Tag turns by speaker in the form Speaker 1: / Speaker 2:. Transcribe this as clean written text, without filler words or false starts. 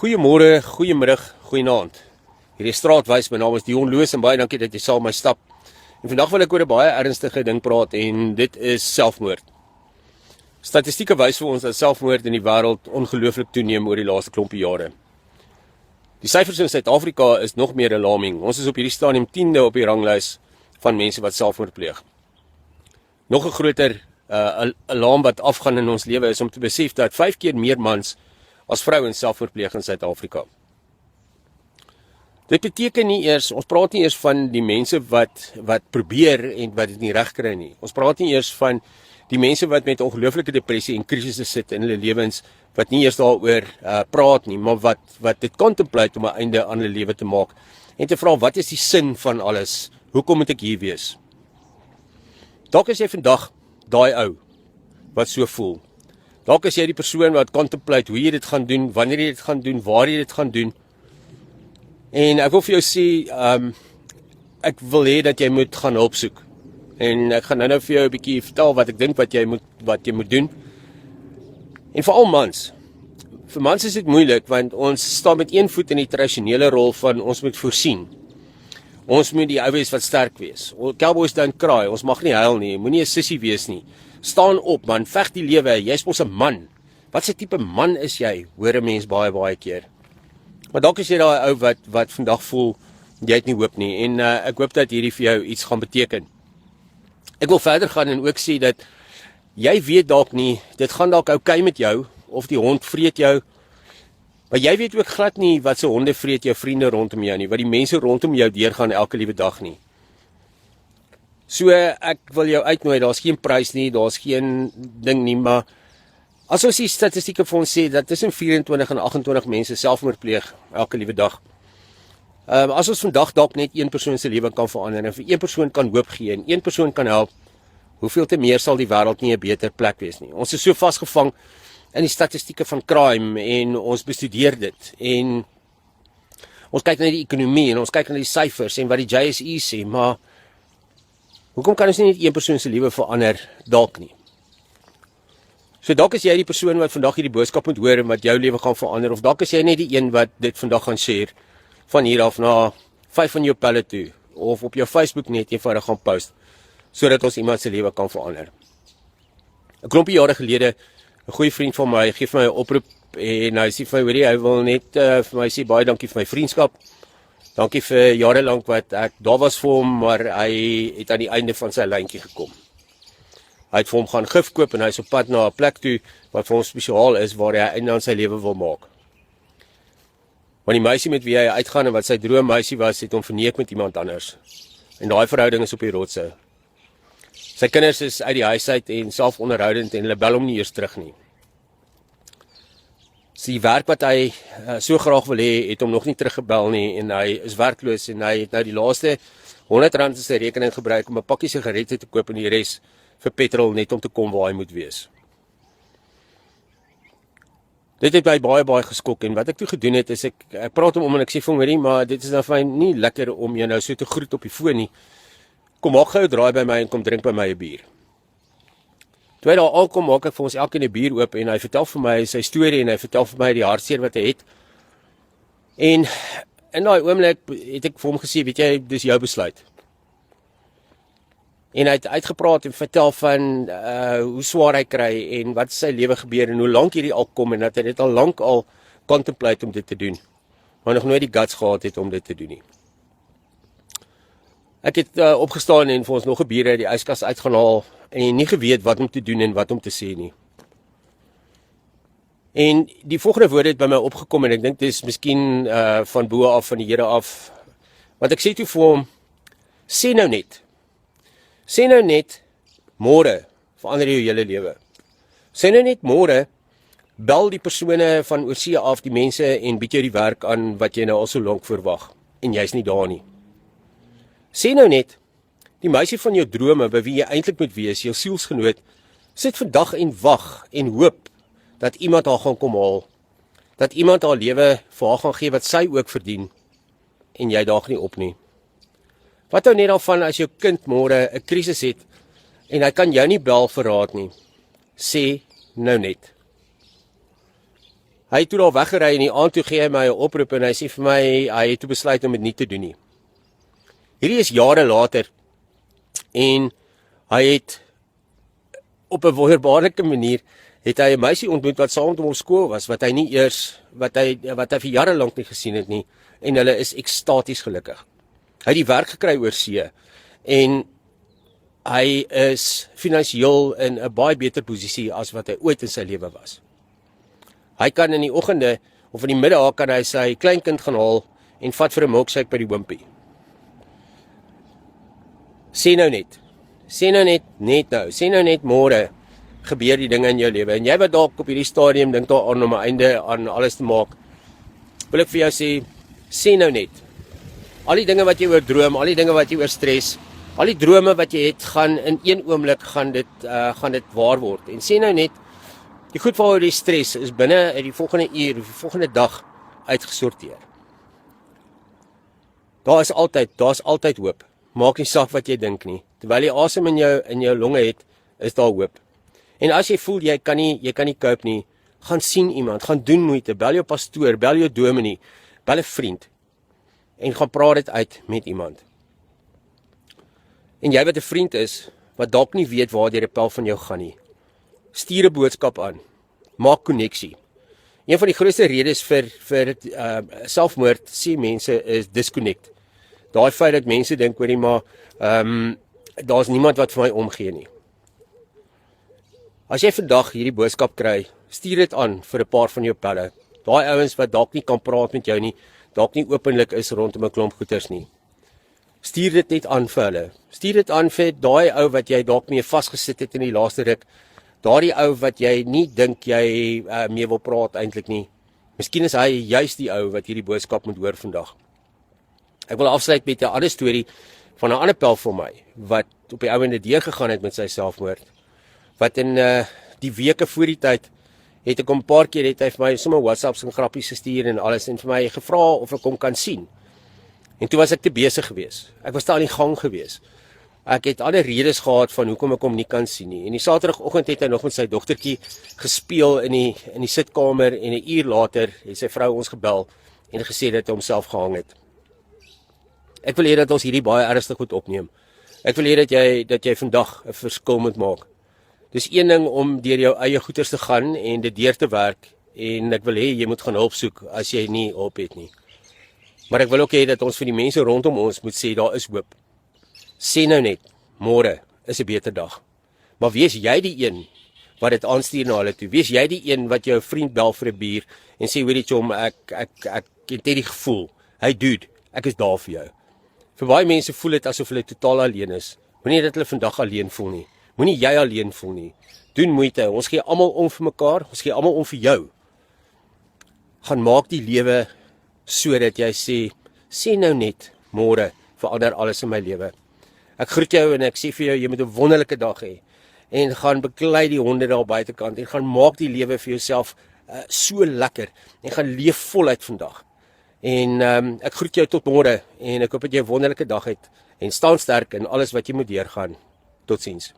Speaker 1: Goeiemôre, goeiemiddag, goeienaand. Hierdie straatwys, my naam is Dion Loos en baie dankie dat jy saam met my stap. En vandag wil ek oor 'n baie ernstige ding praat en dit is selfmoord. Statistieke wys vir ons dat selfmoord in die wêreld ongelooflik toeneem oor die laaste klompie jare. Die syfers in Suid-Afrika is nog meer alarming. Ons is op hierdie stadium 10de op die ranglys van mense wat selfmoord pleeg. Nog 'n groter alarm wat afgaan in ons lewe is om te besef dat 5 keer meer mans as vrouens selfmoord pleeg in Suid-Afrika. Dit beteken nie eers, ons praat nie eers van die mense wat probeer en wat dit nie reg kry nie. Ons praat nie eers van die mense wat met ongelooflike depressie en krisisse sit in hulle lewens, wat nie eers daaroor praat nie, maar wat dit contemplate om 'n einde aan hulle lewe te maak en te vra, wat is die sin van alles? Hoekom moet ek hier wees? Dalk is jy vandag daai ou wat so voel. Dalk is jy die persoon wat contemplate hoe jy dit gaan doen, wanneer jy dit gaan doen, waar jy dit gaan doen. En ek wil vir jou sê, ek wil hê dat jy moet gaan hulp soek. En ek gaan nou vir jou 'n bietjie vertel wat ek dink wat jy moet doen. En veral mans. Vir mans is dit moeilik want ons staan met een voet in die tradisionele rol van ons moet voorsien. Ons moet die ou wees wat sterk wees. Cowboys don't cry, ons mag nie huil nie, moenie 'n sissie wees nie. Staan op man, veg die lewe, jy's mos 'n man. Wat se tipe man is jy? Hoor 'n mens baie keer. Maar dalk is jy daai ou wat vandag voel jy het nie hoop nie en ek hoop dat hierdie vir jou iets gaan beteken. Ek wil verder gaan en ook sê dat jy weet dalk nie, dit gaan dalk oukei met jou of die hond vreet jou. Maar jy weet ook glad nie wat se honde vreet jou vriende rondom jou nie, wat die mense rondom jou deurgaan elke liewe dag nie. So ek wil jou uitnooi, daar's geen prys nie, daar's geen ding nie, maar as ons die statistieke vir ons sê dat tussen 24 en 28 mense selfmoord pleeg elke liewe dag. As ons vandag dalk net een persoon se lewe kan verander en vir een persoon kan hoop gee en een persoon kan help, hoeveel te meer sal die wêreld nie 'n beter plek wees nie. Ons is so vasgevang in die statistieke van crime en ons bestudeer dit en ons kyk na die ekonomie en ons kyk na die syfers en wat die JSE sê, maar hoekom kan ons nie net een persoon se lewe verander dalk nie? So dalk is jy die persoon wat vandag hierdie boodskap moet hoor en wat jou lewe gaan verander, of dalk is jy net die een wat dit vandag gaan share van hier af na 5 van jou pelle toe, of op jou Facebook net eenvoudig gaan post, sodat ons iemand se lewe kan verander. 'n Klompie jare gelede, 'n goeie vriend van my gee vir my 'n oproep en hy sê vir my, hoorie, hy wil net vir my sê baie dankie vir my vriendskap. Dankie vir jare lank wat ek daar was vir hom, maar hy het aan die einde van sy lyntjie gekom. Hy het vir hom gaan gif koop en hy is op pad na 'n plek toe wat vir hom spesiaal is waar hy einde aan sy lewe wil maak. Want die meisie met wie hy uitgaan en wat sy droommeisie was, het hom verneek met iemand anders. En daai verhouding is op die rotse. Sy kinders is uit die huis uit en selfonderhoudend en hulle bel hom nie eers terug nie. Die werk wat hy so graag wil hê, het hom nog nie teruggebel nie en hy is werkloos en hy het nou die laaste R100 in sy rekening gebruik om 'n pakkie sigarette te koop en die res vir petrol net om te kom waar hy moet wees. Dit het my baie geskok en wat ek toe gedoen het is ek praat hom om en ek sê vir hom, maar dit is nou vir my nie lekker om jou nou so te groet op die foon nie. Kom maak gou 'n draai by my en kom drink by my 'n bier. Toe hy daar aankom, maak ek vir ons elkeen 'n bier oop en hy vertel vir my sy storie en hy vertel vir my die hartseer wat hy het. En in daai oomblik het ek vir hom gesê, weet jy, dis jou besluit. En hy het uitgepraat en vertel van hoe swaar hy kry en wat sy lewe gebeur en hoe lank hierdie al kom en dat hy dit al lank al contemplate om dit te doen, maar nog nooit die guts gehad het om dit te doen nie. Ek het opgestaan en vir ons nog 'n bier uit die yskas uitgaan haal en nie geweet wat om te doen en wat om te sê nie. En die volgende woorde het by my opgekom en ek dink dit is miskien van bo af, van die Here af, want ek sê toe vir hom, sê nou net, môre verander jou hele lewe. Sê nou net môre, bel die persone van oorsee af, die mense en bied jou die werk aan wat jy nou al so lank verwag en jy's nie daar nie. Sê nou net, die meisie van jou drome by wie jy eintlik moet wees, jou sielsgenoot, sit vandag en wag en hoop dat iemand haar gaan kom haal, dat iemand haar lewe vir haar gaan gee wat sy ook verdien en jy daag nie op nie. Wat nou net daarvan as jou kind môre 'n krisis het en hy kan jou nie bel vir raad nie? Sê nou net. Hy het toe daar weggery en die aand toe gee hy my 'n oproep en hy sê vir my, hy het toe besluit om dit nie te doen nie. Hierdie is jare later en hy het op 'n wonderbaarlike manier het hy 'n meisie ontmoet wat saam met hom op skool was, wat hy vir jare lank nie gesien het nie, en hulle is ekstaties gelukkig. Hy het die werk gekry oor see en hy is finansiëel in 'n baie beter posisie as wat hy ooit in sy lewe was. Hy kan in die oggende of in die middag kan hy sy kleinkind gaan haal en vat vir 'n milkshake by die Wimpy. Sê nou net môre gebeur die dinge in jou lewe en jy wat dalk op hierdie stadium dink daaraan om 'n einde aan alles te maak. Wil ek vir jou sê nou net. Al die dinge wat jy oor droom, al die dinge wat jy oor stres, al die drome wat jy het, gaan in een oomblik gaan dit waar word. En sê nou net, die goed waaroor jy stres is binne in die volgende uur of die volgende dag uitgesorteer. Daar's altyd hoop. Maak nie saak wat jy dink nie. Terwyl jy asem in jou longe het, is daar hoop. En as jy voel jy kan nie cope nie, gaan sien iemand, gaan doen moeite, bel jou pastoor, bel jou dominee, bel 'n vriend en gaan praat dit uit met iemand. En jy wat 'n vriend is, wat dalk nie weet waar die repel van jou gaan nie, stuur 'n boodskap aan. Maak koneksie. Een van die grootste redes vir selfmoord, sê mense, is disconnect. Daai feit dat mense dink hoorie maar daar's niemand wat vir my omgee nie. As jy vandag hierdie boodskap kry, stuur dit aan vir 'n paar van jou pelle. Daai ouens wat dalk nie kan praat met jou nie, dalk nie openlik is rondom 'n klomp goeters nie. Stuur dit net aan vir hulle. Stuur dit aan vir daai ou wat jy dalk mee vasgesit het in die laaste ruk. Daardie ou wat jy nie dink jy mee wil praat eintlik nie. Miskien is hy juist die ou wat hierdie boodskap moet hoor vandag. Ek wil afsluit met 'n ander storie van 'n ander pel vir my wat op die ouende deur gegaan het met sy selfmoord. Wat in die weke voor die tyd het ek hom 'n paar keer het hy vir my sommer WhatsApps en grappies gestuur en alles en vir my gevra of ek hom kan sien. En toe was ek te besig geweest. Ek was daar aan die gang geweest. Ek het ander redes gehad van hoekom ek hom nie kan sien nie. En die Saterdagoggend het hy nog met sy dogtertjie gespeel in die sitkamer en 'n uur later het sy vrou ons gebel en gesê dat hy homself gehang het. Ek wil hê dat ons hierdie baie ernstig moet opneem. Ek wil hê dat jy vandag 'n verskil moet maak. Dis een ding om deur jou eie goeters te gaan en dit deur te werk en ek wil hê jy moet gaan hulp soek as jy nie hulp het nie. Maar ek wil ook hê dat ons vir die mense rondom ons moet sê daar is hoop. Sê nou net, môre is 'n beter dag. Maar wees jy die een wat dit aanstuur na hulle toe? Wees jy die een wat jou vriend bel vir 'n bier en sê hoorie chom, ek het die gevoel. Hey dude, ek is daar vir jou. Vir baie mense voel dit asof hulle totaal alleen is. Moenie dat hulle vandag alleen voel nie. Moenie jy alleen voel nie. Doen moeite. Ons gee almal om vir mekaar. Ons gee almal om vir jou. Gaan maak die lewe sodat jy sê nou net, môre verander alles in my lewe. Ek groet jou en ek sê vir jou, jy moet 'n wonderlike dag hê. En gaan beklei die honde daar buitekant en gaan maak die lewe vir jouself so lekker. En gaan leef voluit vandag. En ek groet jou tot môre en ek hoop dat jy 'n wonderlike dag het. En staan sterk in alles wat jy moet deurgaan. Totsiens.